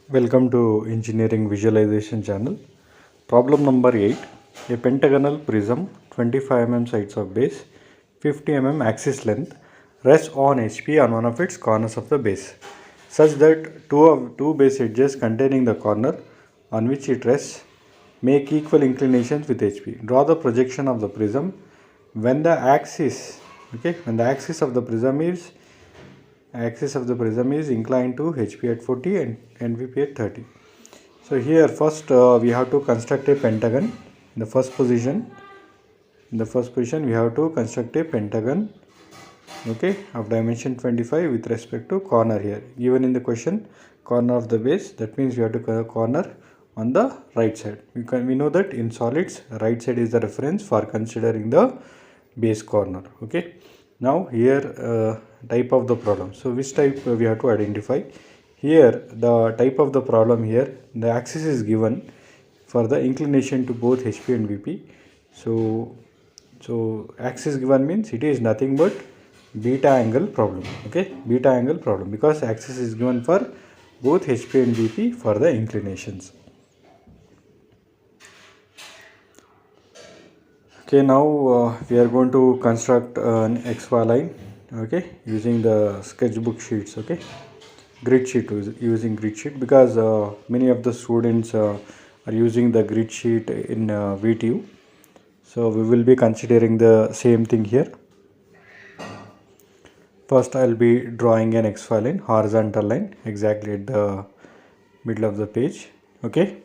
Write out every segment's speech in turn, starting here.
Welcome to Engineering Visualization channel. Problem number 8. A pentagonal prism 25 mm sides of base, 50 mm axis length rests on HP on one of its corners of the base, such that two base edges containing the corner on which it rests make equal inclinations with HP. Draw the projection of the prism when the axis of the prism is inclined to HP at 40 and NVP at 30. So here first we have to construct a pentagon. In the first position we have to construct a pentagon, of dimension 25 with respect to corner here. Given in the question, corner of the base, that means we have to corner on the right side. We know that in solids, right side is the reference for considering the base corner. Okay. Now here type of the problem. So which type we have to identify? Here the type of the problem here, the axis is given for the inclination to both HP and VP. So axis given means it is nothing but beta angle problem. Okay, beta angle problem, because axis is given for both HP and VP for the inclinations. Okay, now we are going to construct an XY line, using the sketchbook sheets, grid sheet, using grid sheet, because many of the students are using the grid sheet in VTU. So we will be considering the same thing here. First I will be drawing an XY line, horizontal line, exactly at the middle of the page. Okay,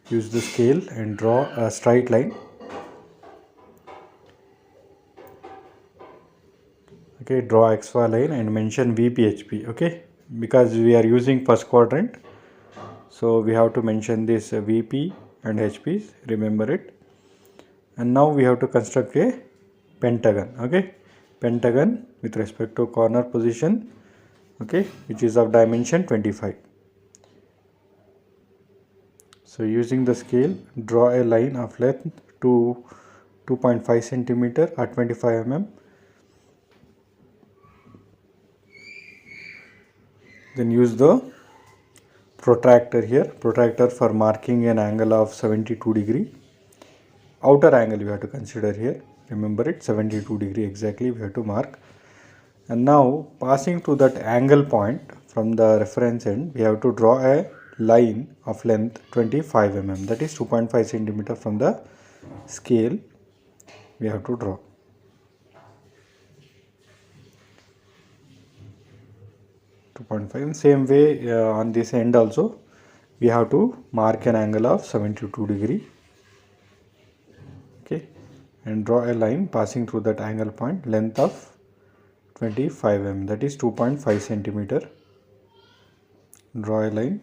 use the scale and draw a straight line. Okay, draw XY line and mention VPHP. Okay, because we are using first quadrant, so we have to mention this VP and HPs, remember it. And now we have to construct a pentagon. Okay, pentagon with respect to corner position, which is of dimension 25. So using the scale, draw a line of length to 2.5 centimeter at 25 mm. Then use the protractor here, protractor for marking an angle of 72 degree. Outer angle we have to consider here, remember it, 72 degree exactly we have to mark. And now passing to that angle point from the reference end, we have to draw a line of length 25 mm, that is 2.5 centimeter from the scale we have to draw. In same way on this end also we have to mark an angle of 72 degree. Okay, and draw a line passing through that angle point, length of 25 mm, that is 2.5 centimeter. Draw a line.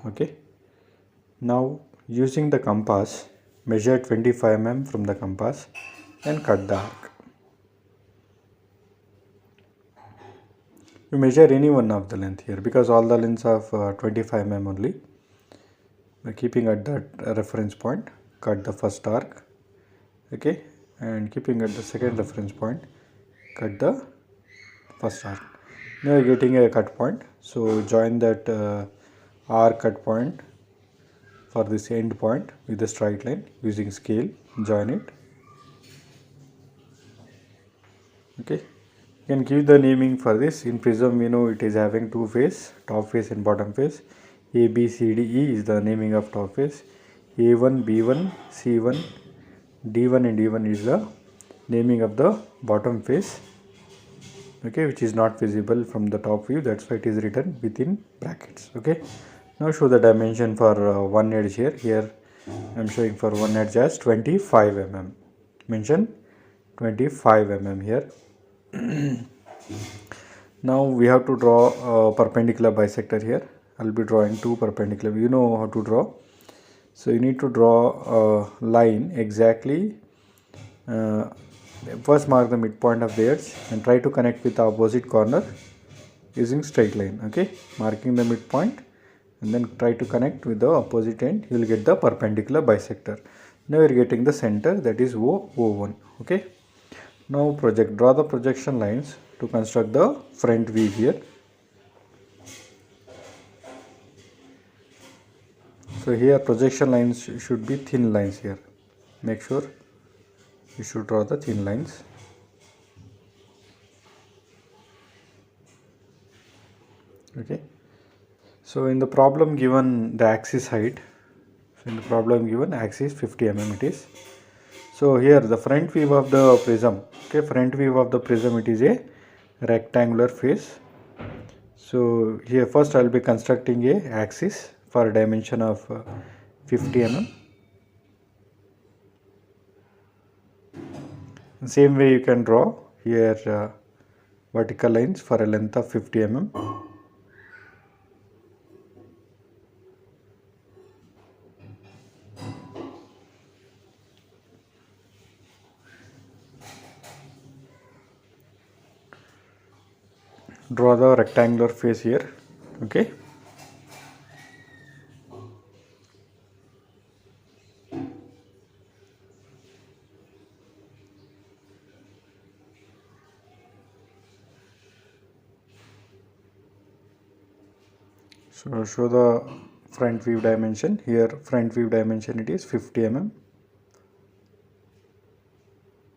Okay, now using the compass, measure 25 mm from the compass and cut the arc. You measure any one of the length here, because all the lengths of 25 mm only. By keeping at that reference point, cut the first arc. Okay, and keeping at the second reference point, cut the first arc. Now you are getting a cut point. So join that arc cut point for this end point with the straight line using scale. Join it. Okay. You can give the naming for this. In prism, we know it is having two face, top face and bottom face. A, B, C, D, E is the naming of top face. A1, B1, C1, D1 and E1 is the naming of the bottom face. Okay, which is not visible from the top view. That's why it is written within brackets. Okay. Now show the dimension for one edge here. Here I am showing for one edge as 25 mm. Mention 25 mm here. Now we have to draw a perpendicular bisector here. I will be drawing two perpendicular. You know how to draw. So you need to draw a line exactly. First mark the midpoint of the edge and try to connect with the opposite corner using straight line. Okay, marking the midpoint and then try to connect with the opposite end. You will get the perpendicular bisector. Now you are getting the center, that is O1. Okay. Now draw the projection lines to construct the front view here. So here projection lines should be thin lines here. Make sure you should draw the thin lines. Okay. So in the problem given the axis height, so in the problem given axis 50 mm it is. So here the front view of the prism, okay, front view of the prism, it is a rectangular face. So here first I will be constructing a axis for a dimension of 50 mm. Same way you can draw here vertical lines for a length of 50 mm. Draw the rectangular face here. Okay. So show the front view dimension. Here front view dimension it is 50 mm.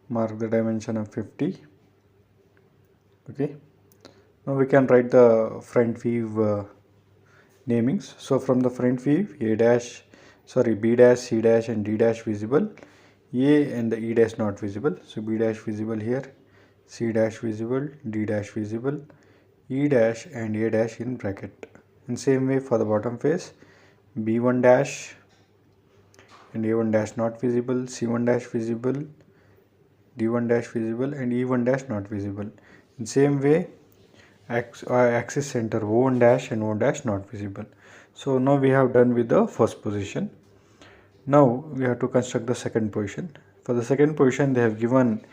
Mark the dimension of 50. Okay. Now we can write the front view namings. So from the front view, B dash, C dash and D dash visible, A and the E dash not visible. So B dash visible here, C dash visible, D dash visible, E dash and A dash in bracket. In same way for the bottom face, B1 dash and A1 dash not visible, C1 dash visible, D1 dash visible and E1 dash not visible. In same way axis center O1 dash and O dash not visible. So now we have done with the first position. Now we have to construct the second position. For the second position they have given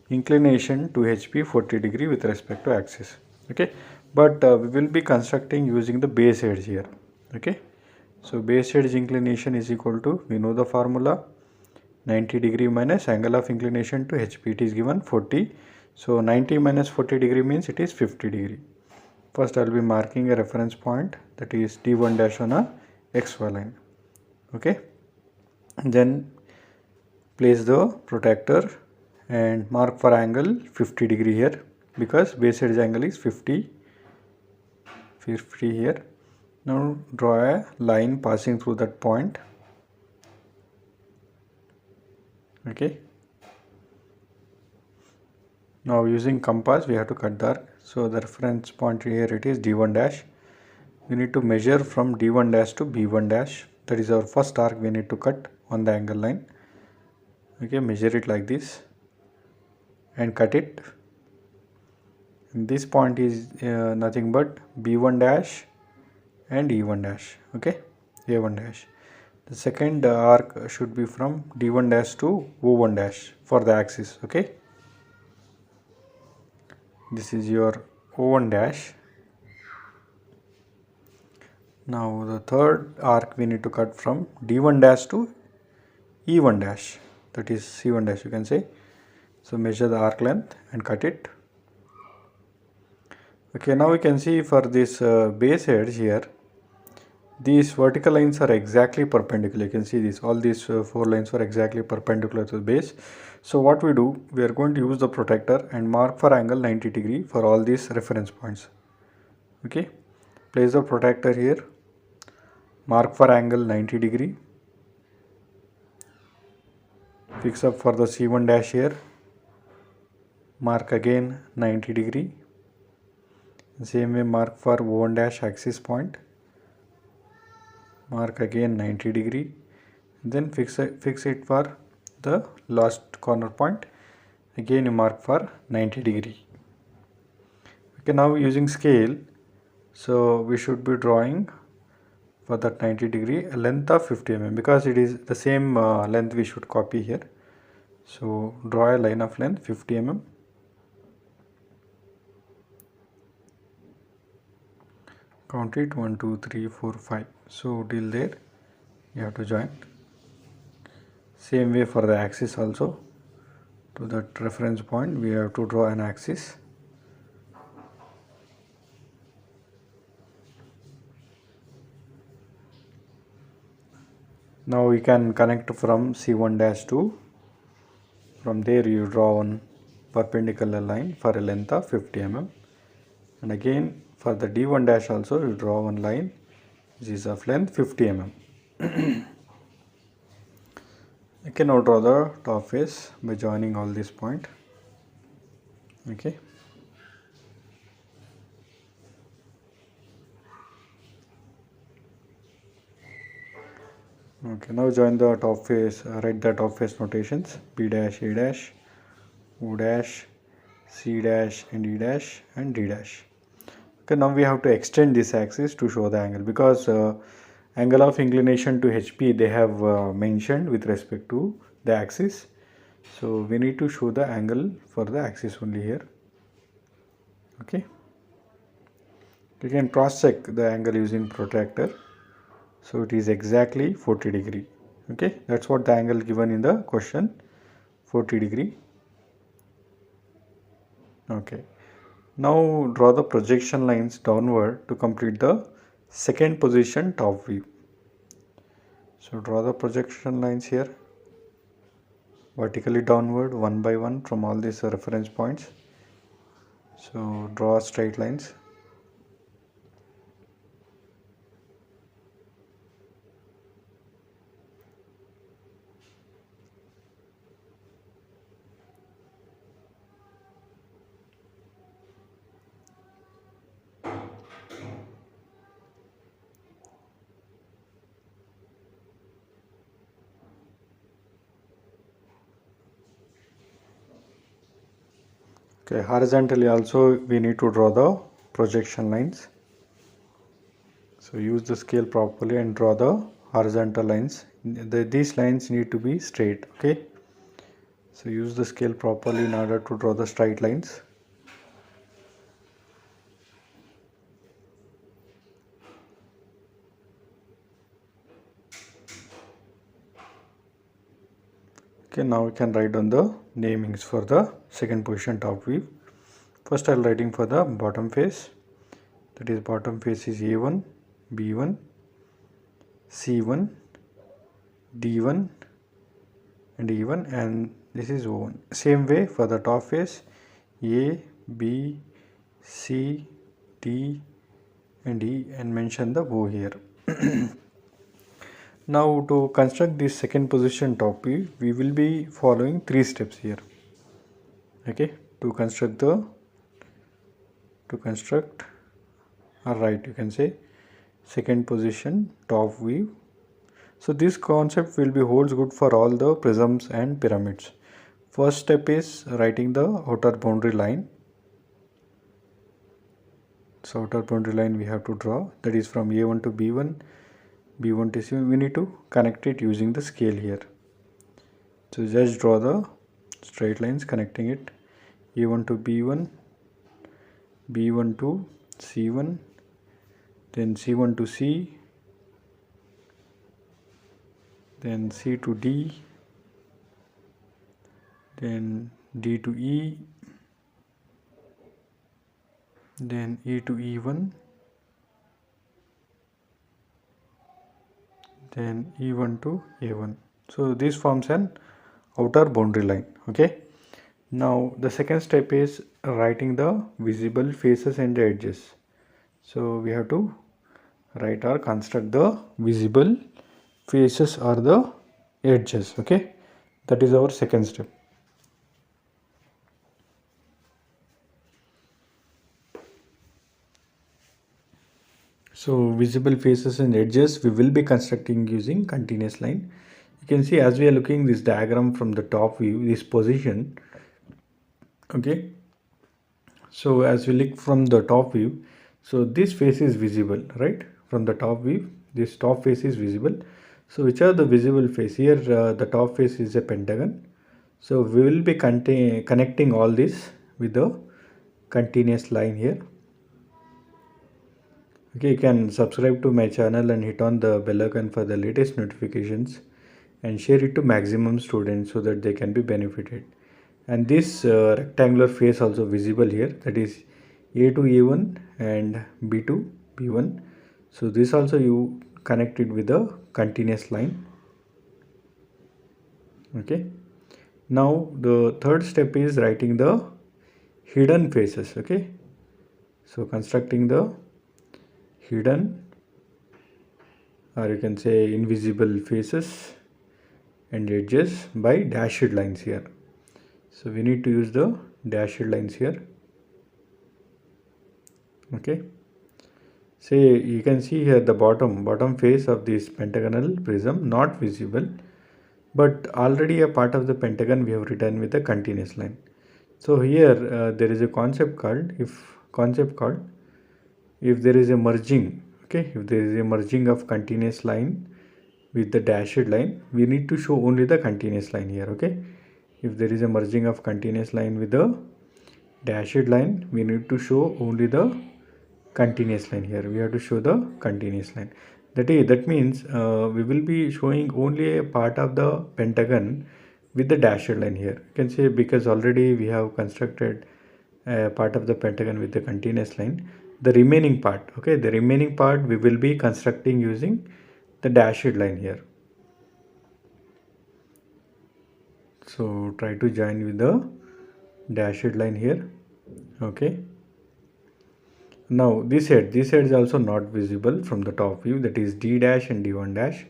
inclination to HP 40 degree with respect to axis. Okay, but we will be constructing using the base edge here. Okay, so base edge inclination is equal to, we know the formula, 90 degree minus angle of inclination to HP. It is given 40. So 90 minus 40 degree means it is 50 degree. First I will be marking a reference point, that is D1 dash on a XY line. Okay. Then place the protractor and mark for angle 50 degree here, because base edge angle is 50 here. Now draw a line passing through that point. Okay. Now using compass we have to cut the arc. So the reference point here it is D1 dash. We need to measure from D1 dash to B1 dash. That is our first arc we need to cut on the angle line. Okay, measure it like this and cut it. And this point is nothing but B1 dash and E1 dash. Okay, A1 dash. The second arc should be from D1 dash to O1 dash for the axis. Okay, this is your O1 dash. Now the third arc we need to cut from D1 dash to E1 dash, that is C1 dash you can say. So measure the arc length and cut it. Okay, now we can see for this base edge here, these vertical lines are exactly perpendicular. You can see this, all these 4 lines are exactly perpendicular to the base. So what we do, we are going to use the protractor and mark for angle 90 degree for all these reference points. Okay, place the protractor here, mark for angle 90 degree, fix up for the C1 dash here, mark again 90 degree, same way mark for O1 dash axis point, mark again 90 degree, then fix it for the last corner point, again you mark for 90 degree. Okay, now using scale, so we should be drawing for that 90 degree a length of 50 mm, because it is the same length we should copy here. So draw a line of length 50 mm. Count it 1, 2, 3, 4, 5. So till there you have to join. Same way for the axis also. To that reference point we have to draw an axis. Now we can connect from C1 dash to, from there you draw one perpendicular line for a length of 50 mm, and again for the D1 dash also you draw one line which is of length 50 mm. You can now draw the top face by joining all this point. Okay. Okay, now join the top face, write the top face notations: B dash, A dash, O dash, C dash, and E dash, and D dash. Okay, now we have to extend this axis to show the angle, because angle of inclination to HP they have mentioned with respect to the axis. So we need to show the angle for the axis only here. Okay. You can cross check the angle using protractor. So it is exactly 40 degree. Okay, that's what the angle given in the question, 40 degree. Okay, now draw the projection lines downward to complete the second position top view. So draw the projection lines here vertically downward one by one from all these reference points. So draw straight lines. Okay, horizontally also we need to draw the projection lines. So use the scale properly and draw the horizontal lines. These lines need to be straight. Okay, so use the scale properly in order to draw the straight lines. Okay, now we can write down the namings for the second position top view. First I will writing for the bottom face. That is, bottom face is A1, B1, C1, D1 and E1, and this is O1. Same way for the top face, A, B, C, D and E, and mention the O here. Now to construct this second position top view, we will be following 3 steps here. Okay, to construct or right, you can say, second position top view. So this concept will be holds good for all the prisms and pyramids. First step is writing the outer boundary line. So outer boundary line we have to draw, that is from A1 to B1, B1 to C1. We need to connect it using the scale here. So just draw the straight lines connecting it, A1 to B1, B1 to C1, then C1 to C, then C to D, then D to E, then E to E1, then E1 to A1. So this forms an outer boundary line. Okay, now the second step is writing the visible faces and the edges. So we have to write or construct the visible faces or the edges. Okay, that is our second step. So visible faces and edges we will be constructing using continuous line. You can see as we are looking this diagram from the top view, this position. Okay, so as we look from the top view, so this face is visible, right? From the top view, this top face is visible. So which are the visible face? Here the top face is a pentagon. So we will be connecting all this with the continuous line here. Okay, you can subscribe to my channel and hit on the bell icon for the latest notifications, and share it to maximum students so that they can be benefited. And this rectangular face also visible here, that is A to A1 and B to B1. So this also you connect it with a continuous line. Okay, now the third step is writing the hidden faces. Okay, so constructing the hidden, or you can say invisible faces and edges by dashed lines here. So we need to use the dashed lines here. Okay, say you can see here the bottom face of this pentagonal prism not visible, but already a part of the pentagon we have written with a continuous line. So here there is a concept called if there is a merging. Okay, if there is a merging of continuous line with the dashed line, we need to show only the continuous line here. Okay, if there is a merging of continuous line with the dashed line, we need to show only the continuous line here. We have to show the continuous line. That means we will be showing only a part of the pentagon with the dashed line here. You can say because already we have constructed a part of the pentagon with the continuous line. The remaining part, okay, the remaining part we will be constructing using the dashed line here. So try to join with the dashed line here. Okay. Now this head is also not visible from the top view, that is D dash and D1 dash.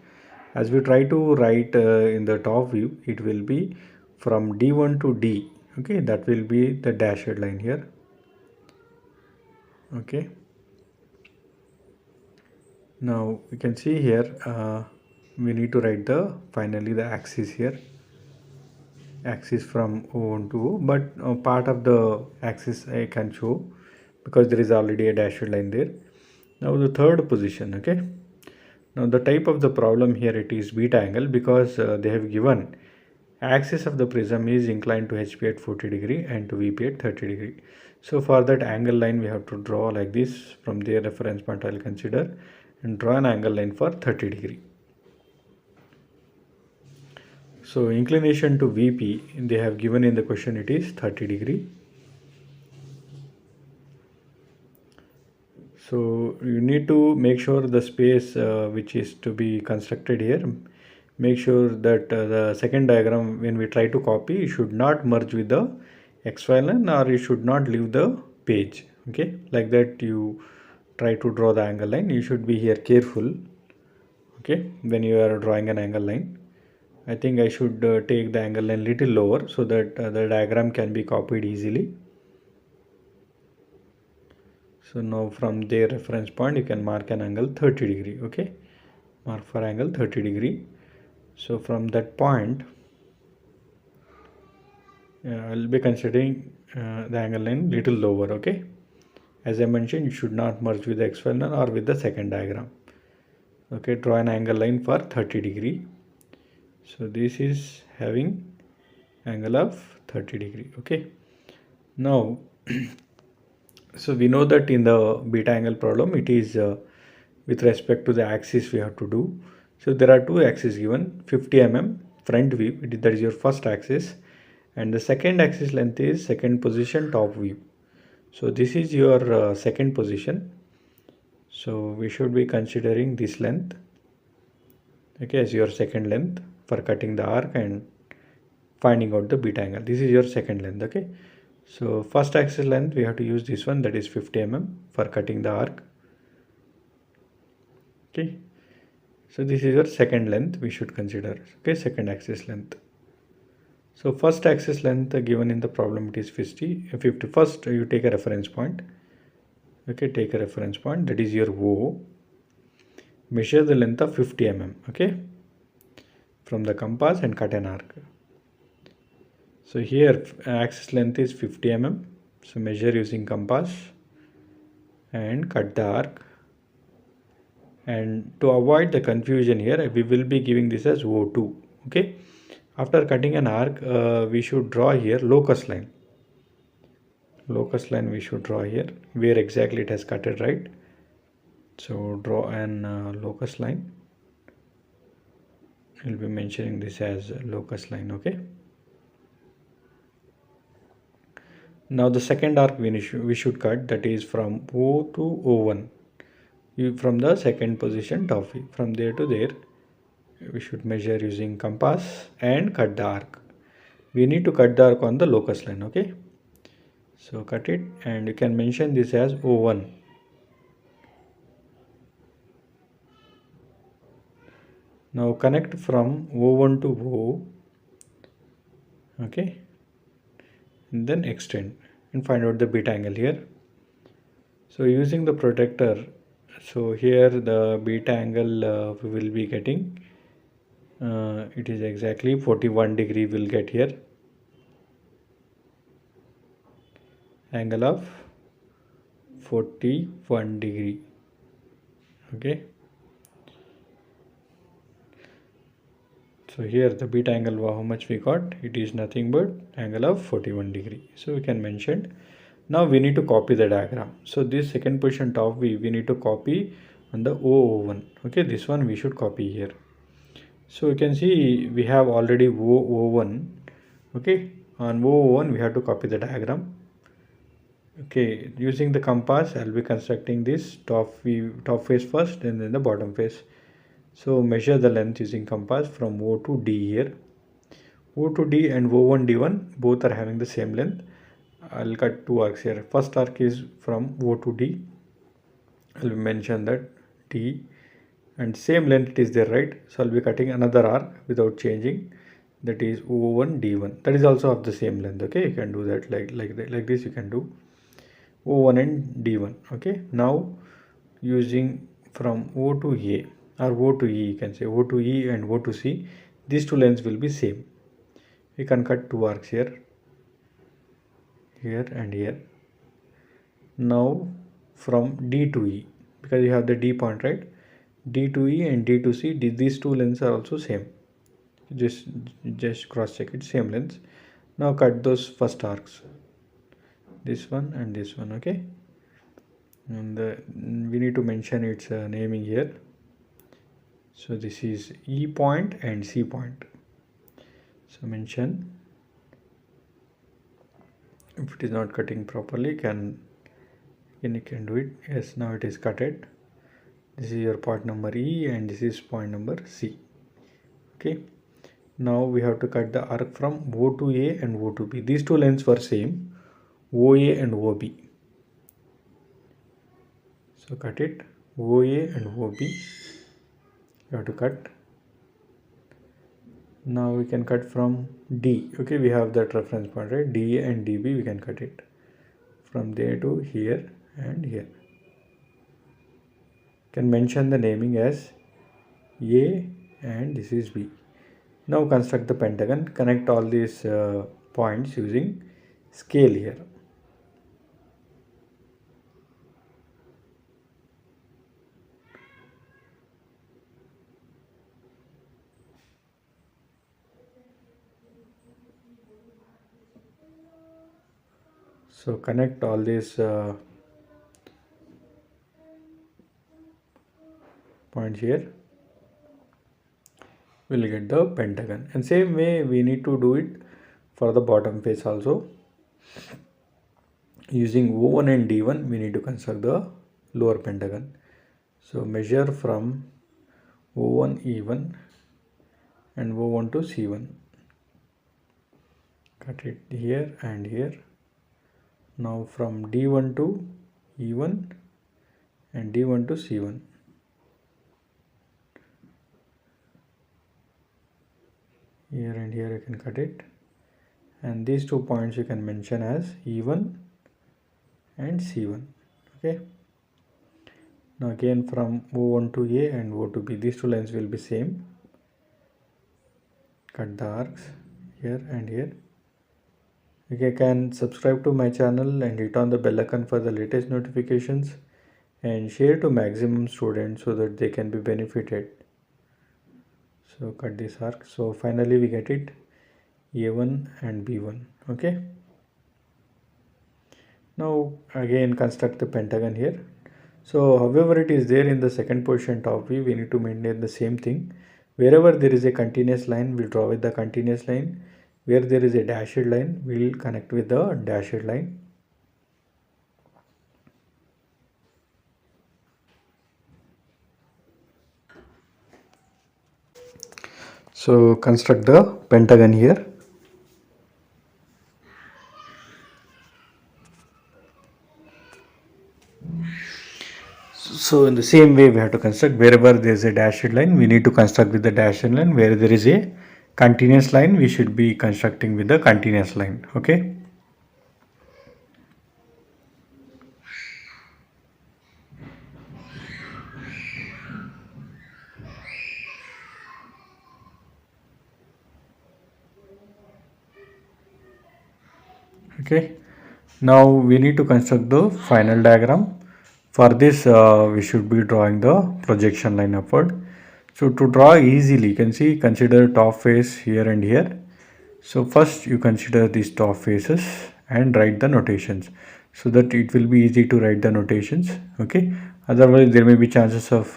As we try to write in the top view, it will be from D1 to D. Okay, that will be the dashed line here. Okay. Now you can see here we need to write finally the axis here. Axis from O1 to O, but part of the axis I can show because there is already a dashed line there. Now the third position. Okay, now the type of the problem here, it is beta angle, because they have given axis of the prism is inclined to HP at 40 degree and to VP at 30 degree. So for that angle line we have to draw like this. From their reference point I will consider and draw an angle line for 30 degree. So inclination to VP they have given in the question, it is 30 degree. So you need to make sure the space which is to be constructed here, make sure that the second diagram when we try to copy, it should not merge with the XY line or it should not leave the page. Okay, like that you try to draw the angle line. You should be here careful. Okay, when you are drawing an angle line, I think I should take the angle line little lower so that the diagram can be copied easily. So now from their reference point you can mark an angle 30 degree. Okay, mark for angle 30 degree. So from that point I will be considering the angle line little lower. Okay, as I mentioned, you should not merge with the XY line or with the second diagram. Okay, draw an angle line for 30 degree. So this is having angle of 30 degree. Okay, now so we know that in the beta angle problem it is with respect to the axis we have to do. So there are two axes given, 50 mm front view, that is your first axis, and the second axis length is second position top view. So this is your second position. So we should be considering this length, okay, as your second length for cutting the arc and finding out the beta angle. This is your second length. Okay, so first axis length we have to use this one, that is 50 mm for cutting the arc. Okay, so this is your second length we should consider. Okay, second axis length. So first axis length given in the problem, it is 50. First you take a reference point. Okay, take a reference point, that is your O. Measure the length of 50 mm. Okay, from the compass and cut an arc. So here axis length is 50 mm. So measure using compass and cut the arc. And to avoid the confusion here, we will be giving this as O2. Okay, after cutting an arc we should draw here locus line. Locus line we should draw here where exactly it has cut it, right? So draw an locus line. We'll be mentioning this as locus line. Okay, now the second arc we should cut, that is from O to O1, from the second position top view, from there to there, we should measure using compass and cut the arc. We need to cut the arc on the locus line. Okay, so cut it, and you can mention this as O1. Now connect from O1 to O, okay, and then extend and find out the beta angle here. So using the protractor, so here the beta angle we will be getting, it is exactly 41 degree we'll get here, angle of 41 degree. Okay, so here the beta angle, how much we got, it is nothing but angle of 41 degree. So we can mention. Now we need to copy the diagram. So this second position top we need to copy on the O01. Okay, this one we should copy here. So you can see we have already O01. Okay, on O01 we have to copy the diagram. Okay, using the compass I'll be constructing this top face first and then the bottom face. So measure the length using compass from O to D here. O to D and O1 D1 both are having the same length. I'll cut two arcs here. First arc is from O to D. I'll mention that D, and same length it is there, right? So I'll be cutting another arc without changing, that is O1 D1. That is also of the same length. Okay, you can do that like this. You can do O1 and D1. Okay, now using from O to A or O to E, you can say O to E and O to C, these two lengths will be same. We can cut two arcs here and here. Now from D to E, because you have the D point, right? D to E and D to C, these two lengths are also same. Just cross check it, same lengths. Now cut those first arcs, this one and this one. Okay, and we need to mention its naming here. So this is E point and C point. So mention. If it is not cutting properly, you can do it. Yes, now it is cutted. This is your point number E and this is point number C. Okay, now we have to cut the arc from O to A and O to B. These two lengths were same, OA and OB. So cut it, OA and OB. You have to cut. Now we can cut from D. Okay, we have that reference point, right? D and DB, we can cut it from there to here and here. Can mention the naming as A and this is B. Now construct the pentagon. Connect all these points using scale here. So connect all these points here. We'll get the pentagon, and same way we need to do it for the bottom face also. Using O1 and D1 we need to construct the lower pentagon. So measure from O1 E1 and O1 to C1. Cut it here and here. Now from D1 to E1 and D1 to C1. Here and here you can cut it, and these 2 points you can mention as E1 and C1. Okay, now again from O1 to A and O to B, these two lines will be same. Cut the arcs here and here. You can subscribe to my channel and hit on the bell icon for the latest notifications, and share to maximum students so that they can be benefited. So cut this arc. So finally we get it A1 and B1. Okay, now again construct the pentagon here. So however it is there in the second position top view, we need to maintain the same thing. Wherever there is a continuous line, we'll draw with the continuous line. Where there is a dashed line, we'll connect with the dashed line. So construct the pentagon here. So in the same way we have to construct, wherever there is a dashed line we need to construct with the dashed line, where there is a continuous line we should be constructing with the continuous line. Okay. Okay, now we need to construct the final diagram. For this we should be drawing the projection line upward. So to draw easily, you can see, consider top face here and here. So first you consider these top faces and write the notations, so that it will be easy to write the notations. Okay, otherwise there may be chances of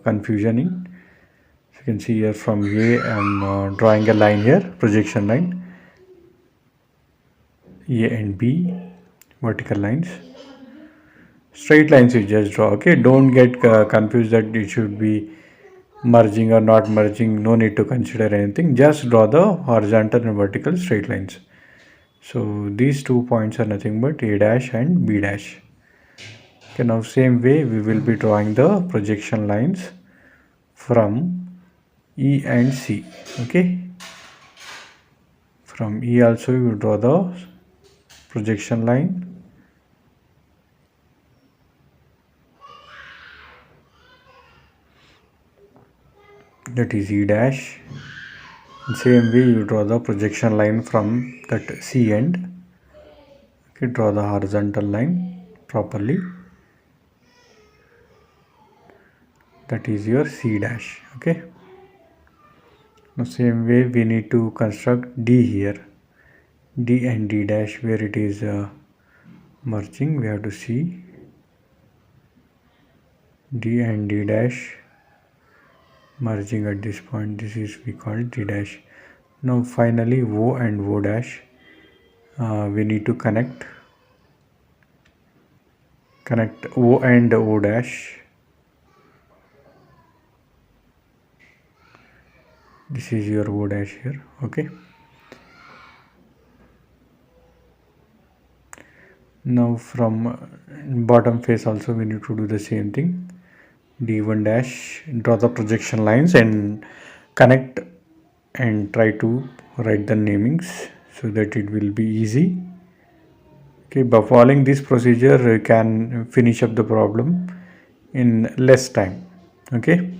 confusion in. So you can see here from A I am drawing a line here, projection line, A and B, vertical lines. Straight lines you just draw. Okay, don't get confused that it should be merging or not merging. No need to consider anything, just draw the horizontal and vertical straight lines. So these 2 points are nothing but A dash and B dash. Okay, now same way we will be drawing the projection lines from E and C. Okay, from E also you draw the projection line. That is E dash. Same way you draw the projection line from that C end. Okay, draw the horizontal line properly. That is your C dash. Okay, now same way we need to construct D here. D and D dash, where it is merging, we have to see D and D dash merging at this point. This is we call D dash. Now finally O and O dash, we need to connect O and O dash. This is your O dash here. Okay, now from bottom face also we need to do the same thing. D1 dash, draw the projection lines and connect and try to write the namings so that it will be easy. Okay, by following this procedure you can finish up the problem in less time. Okay,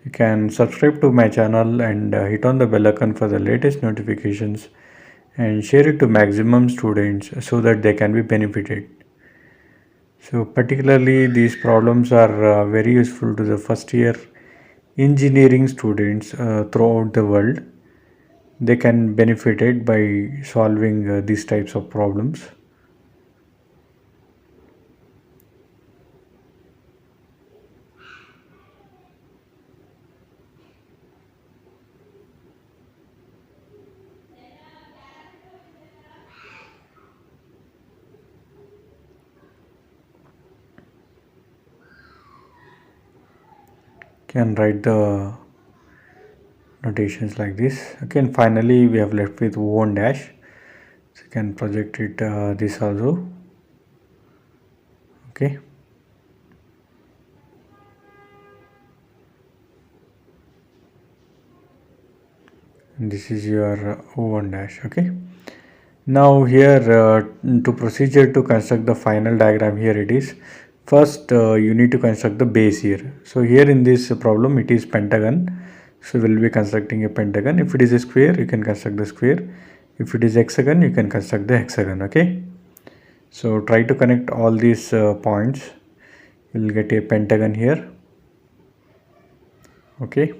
you can subscribe to my channel and hit on the bell icon for the latest notifications, and share it to maximum students so that they can be benefited. So particularly these problems are very useful to the first year engineering students throughout the world. They can benefit it by solving these types of problems. Can write the notations like this. Okay, and finally we have left with O1 dash. So you can project it this also. Okay, and this is your O1 dash. Okay, now here to procedure to construct the final diagram, here it is. First you need to construct the base here. So here in this problem it is pentagon, so we will be constructing a pentagon. If it is a square you can construct the square, if it is hexagon you can construct the hexagon. Okay, so try to connect all these points, you will get a pentagon here. Okay,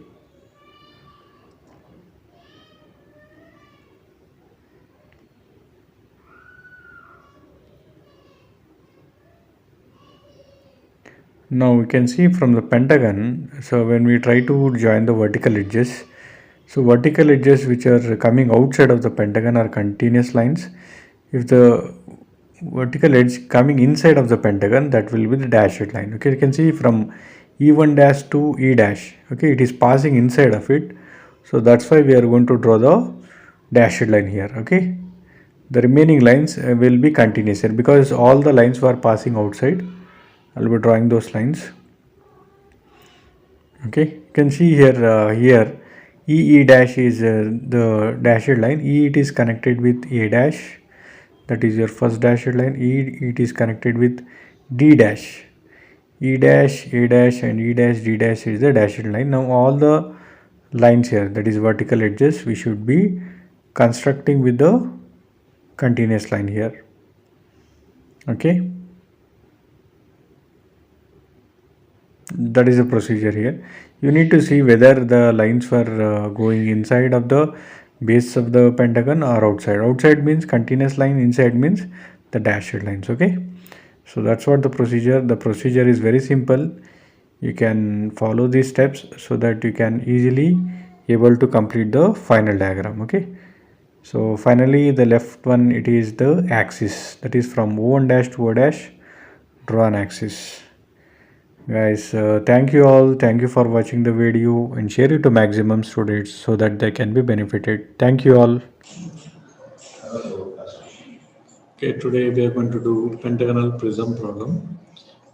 now we can see from the pentagon, so when we try to join the vertical edges, so vertical edges which are coming outside of the pentagon are continuous lines. If the vertical edge coming inside of the pentagon, that will be the dashed line. Okay, you can see from E1 dash to E dash. Okay, it is passing inside of it, So that's why we are going to draw the dashed line here. Okay, the remaining lines will be continuous here because all the lines were passing outside. I'll be drawing those lines. Okay, you can see here EE dash is the dashed line. E it is connected with A dash, that is your first dashed line. E it is connected with D dash. E dash, A dash and E dash, D dash is the dashed line. Now all the lines here, that is vertical edges, we should be constructing with the continuous line here. Okay, that is the procedure here. You need to see whether the lines were going inside of the base of the pentagon or outside. Outside means continuous line, inside means the dashed lines. Okay, so that's what the procedure is very simple. You can follow these steps so that you can easily able to complete the final diagram. Okay, so finally the left one, it is the axis, that is from O1 dash to O dash, draw an axis. Guys, thank you all. Thank you for watching the video and share it to maximum students so that they can be benefited. Thank you all. Okay, today we are going to do pentagonal prism problem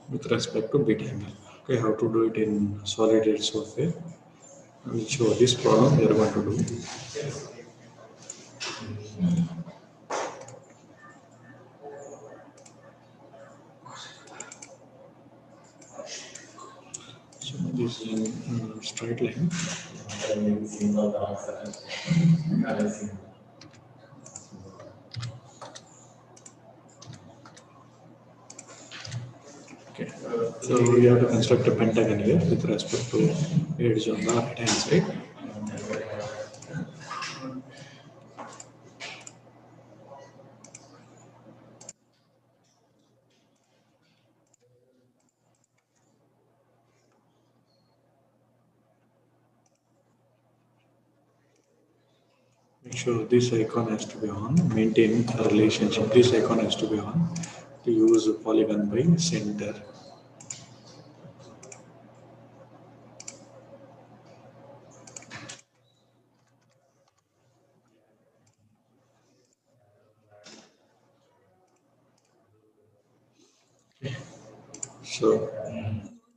with respect to beta angle. Okay, how to do it in solid software. I will show this problem we are going to do. So this is in straight line. Okay, so we have to construct a pentagon here with respect to edge on the right hand side. Make sure this icon has to be on. Maintain a relationship. This icon has to be on. To use polygon by center. So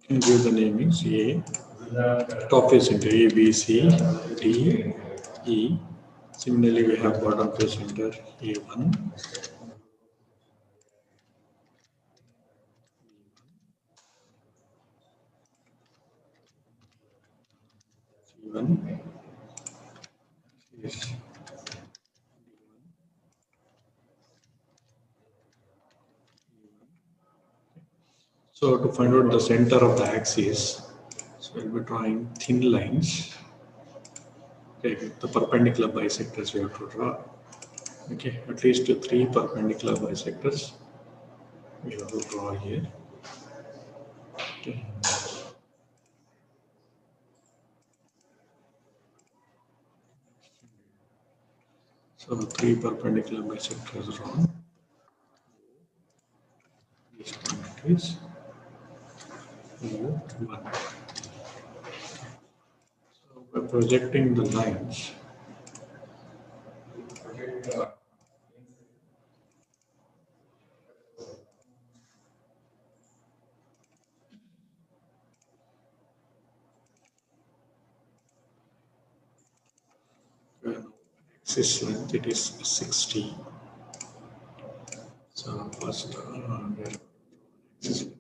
give the namings A. Top face center A, B, C, D, E. Similarly, we have bottom face center A1, C1. Yes. So to find out the center of the axis, so we'll be drawing thin lines. Okay, the perpendicular bisectors we have to draw. Okay, at least three perpendicular bisectors we have to draw here. Okay. So three perpendicular bisectors drawn. This point is O1. So by projecting the lines, axis length it is 60. So first axis length 60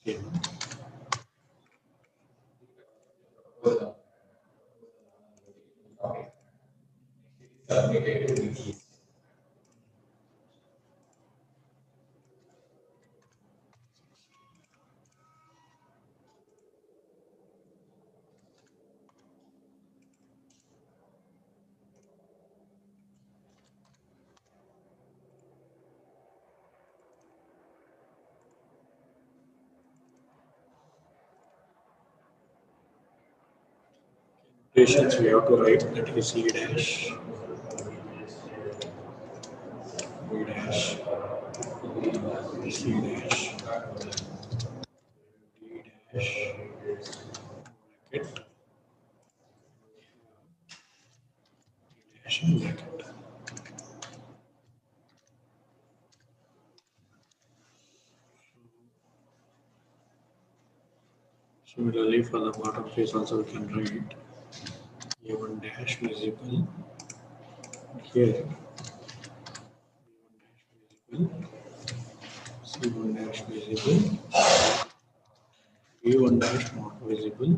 mm. Notations we have to write, that is E dash, B dash, C dash, D dash, bracket, Similarly, for the bottom face also we can write A1 dash visible here, visible, C1 dash visible, B1 dash not visible.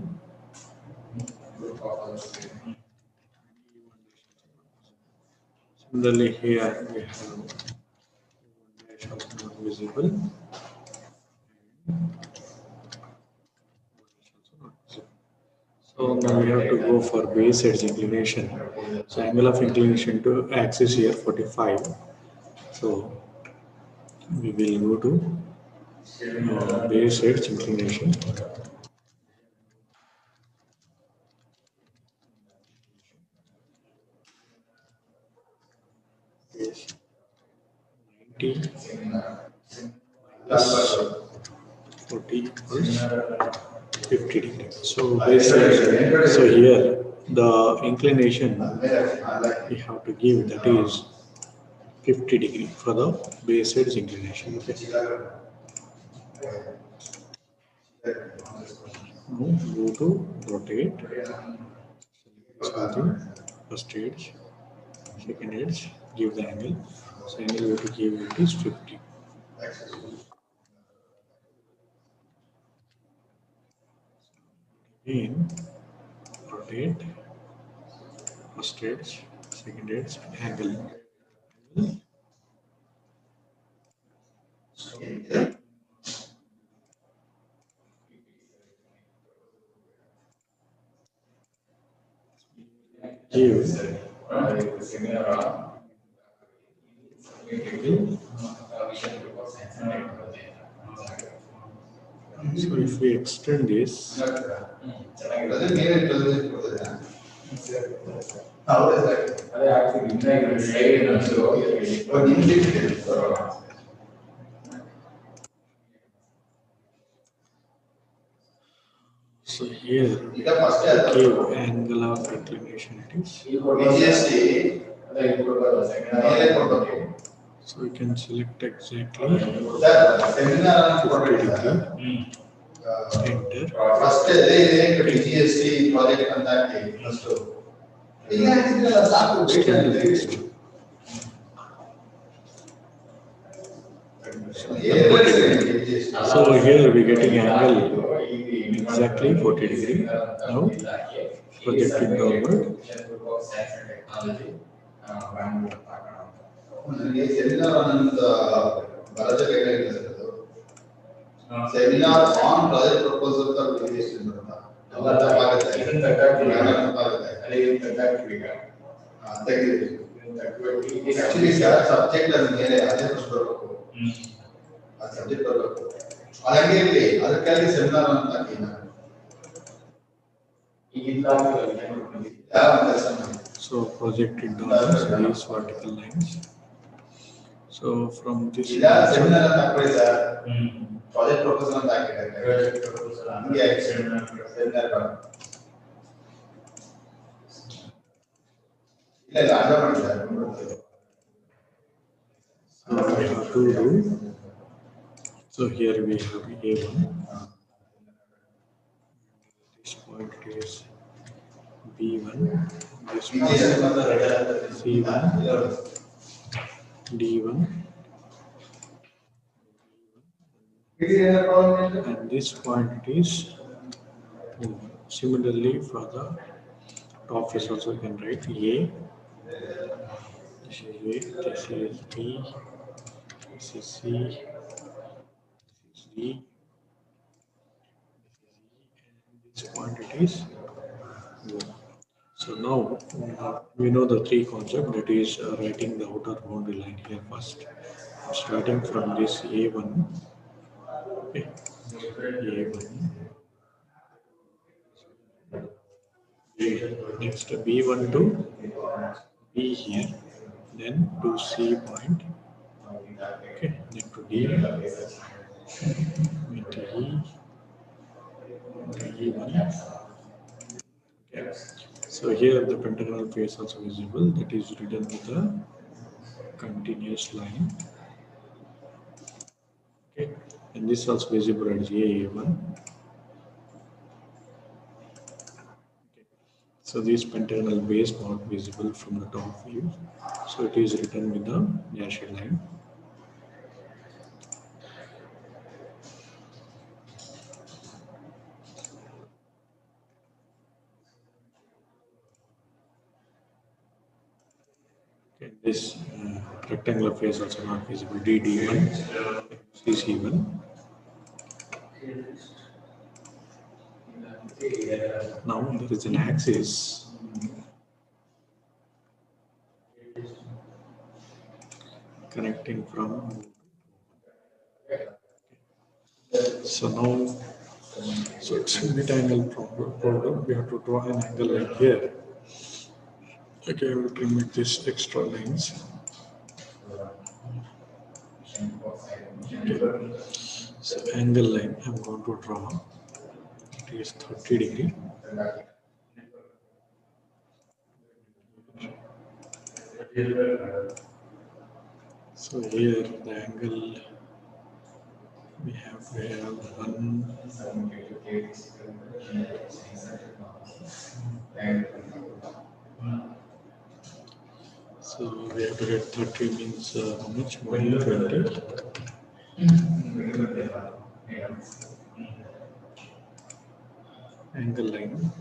Similarly, here we have A1 dash also not visible. So now we have to go for base edge inclination. So angle of inclination to axis here 45. So we will go to base edge inclination. Base 90 plus 40 equals 50 degrees. So basically, so here the inclination we have to give, that is 50 degree for the base edge inclination. Okay. Now go to rotate. Something first edge, second edge, give the angle. So angle we have to give it is 50. Again rotate, first edge, second edge, angle. Give angle. So if we extend this, so here give angle of inclination it is. So we can select exactly 50 degree. Enter. First GST project contact first. So here we are getting angle exactly 40 degree. Now projecting downward. Seminar on project proposal for variation. Actually, sir, subject as mere subject ಅದಕ್ಕಾಗಿ seminar ಅಂತ ಹಾಕಿನ So projected downwards these vertical lines. So from this seminar ಅಂತ ಹಾಕ್ರಿ sir project proposal ಅಂತ ಹಾಕಿದ್ದಾರೆ ಹಂಗೆ seminar ಇಲ್ಲ ಅರ್ಧ ಮಾಡಿ sir So here we have A1. This point is B1. This point C1. D1. And this point is O1. Similarly for the top face also you can write A. This is A. This is B. This is C. D. This quantity is O. So now we know the three concept, that is writing the outer boundary line here first. Starting from this A1. Okay. A1. Next B1 to B here. Then to C point. Okay. Then to D. Into E. Into E1. Okay. So here the pentagonal face also visible, that is written with a continuous line. Okay. And this also visible as A1. So this pentagonal base not visible from the top view. So it is written with the dashed line. Okay, this rectangular face also not visible. DD1, CC1. Now there is an axis connecting from. So now, so it's a mid angle problem. We have to draw an angle like here. Okay, I will remove this extra lines. Okay. So angle line I'm going to draw. It is 30 degree. So here the angle we have one. So we have to get 30 means how much? 120. Angle line.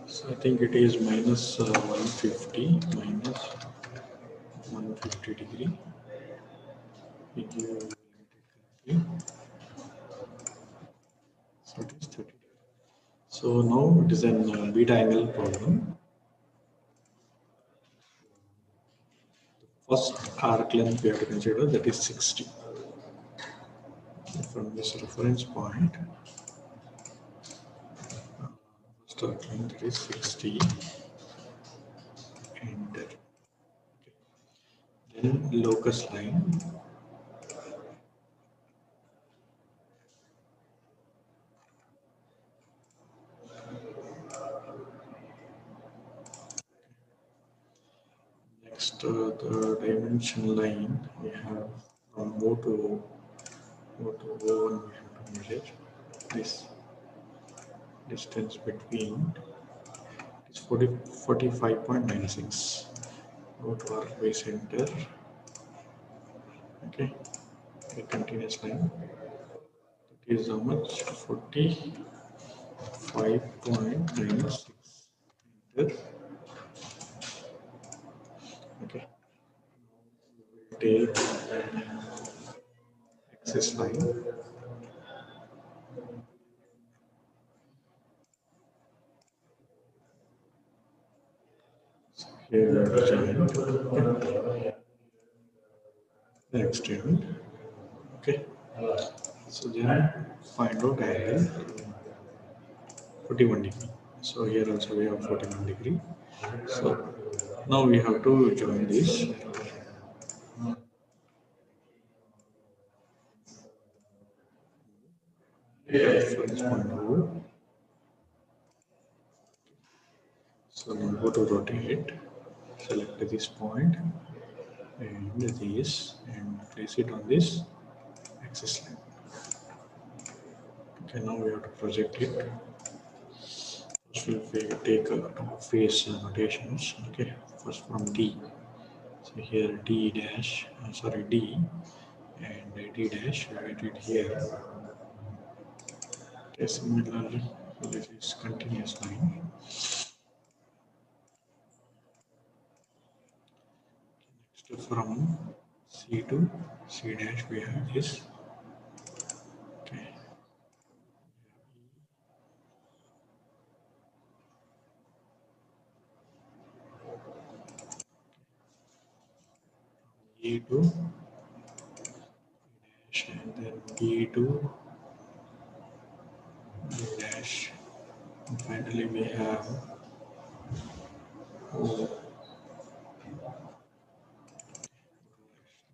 So I think it is minus 150 minus 150 degree. We give so it is 30. So now it is an beta angle problem. First arc length we have to consider, that is 60. From this reference point, first arc length that is 60. Enter. Okay. Then locus line. Next, the dimension line we have from O to O1 we have to measure this distance between is 45.96. Go to our base center. Okay, a continuous line. That is how much? 45.96. Enter. Okay. Take axis line. So here we have joined. Extend. Okay. So then find out angle 41 degree. So here also we have 41 degree. So now we have to join this. Reference point O. So now go to rotate, select this point and this and place it on this axis line. Okay, now we have to project it. First we'll take top face notations. Okay, first from D. So here D dash, D and D dash, write it here. Okay, similarly, this is continuous line. Next from C to C dash we have this. Okay. E to dash and then B to B dash. And finally we have O.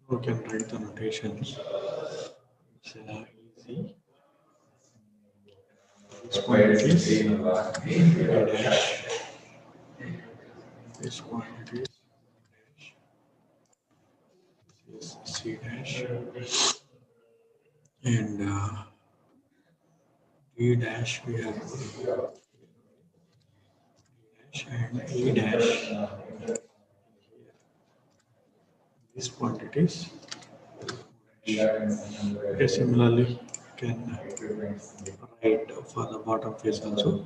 We can write the notations. It's easy. This point is B dash. This point is dash. This is C C dash and D dash we have dash and E dash. These quantities. Okay, similarly, you can write for the bottom face also.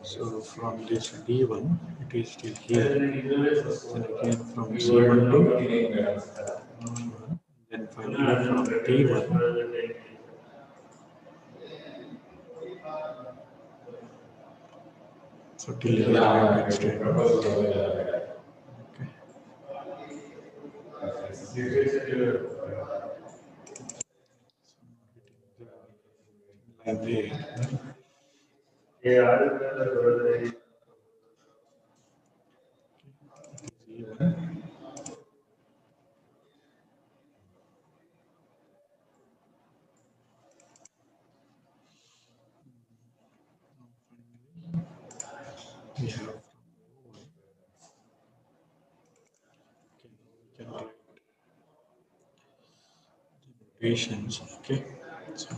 So from this D1, it is still here. Then again from C1 to D1. Then finally from D1. So till here I have to extend. Okay. Like that. We have can write notations. Okay. So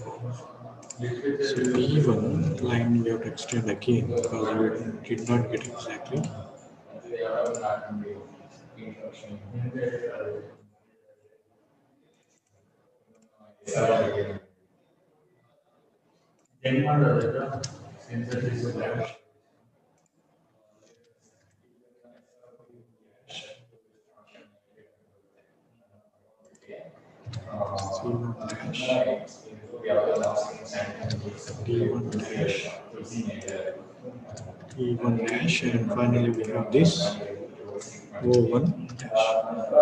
E1 line we have to extend again because we did not get exactly. C1 dash, D1 dash, E1 dash, and finally we have this O1 dash.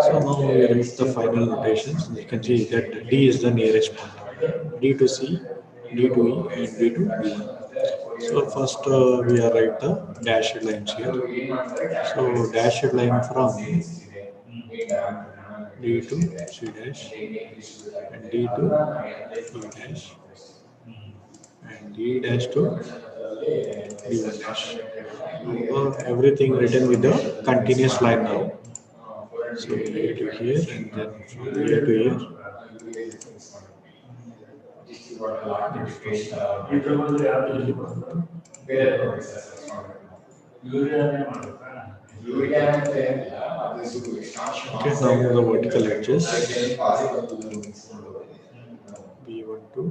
So now we write the final notations. You can see that D is the nearest point. D to C, D to E, and D to D1. So first we are write the dashed lines here. So dashed line from D to C dash and D to E dash and D dash to D1 dash. Everything written with the continuous line now. So here to here and then from here to here. Okay, now the vertical edges. B1 to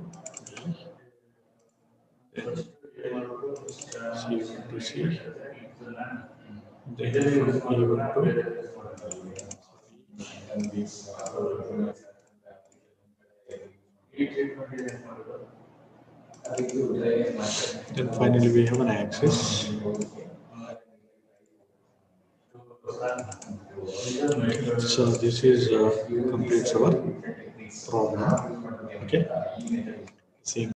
B, then C1 to C, then from E1 to then finally we have an axis. So this is completes our problem. Okay. Same.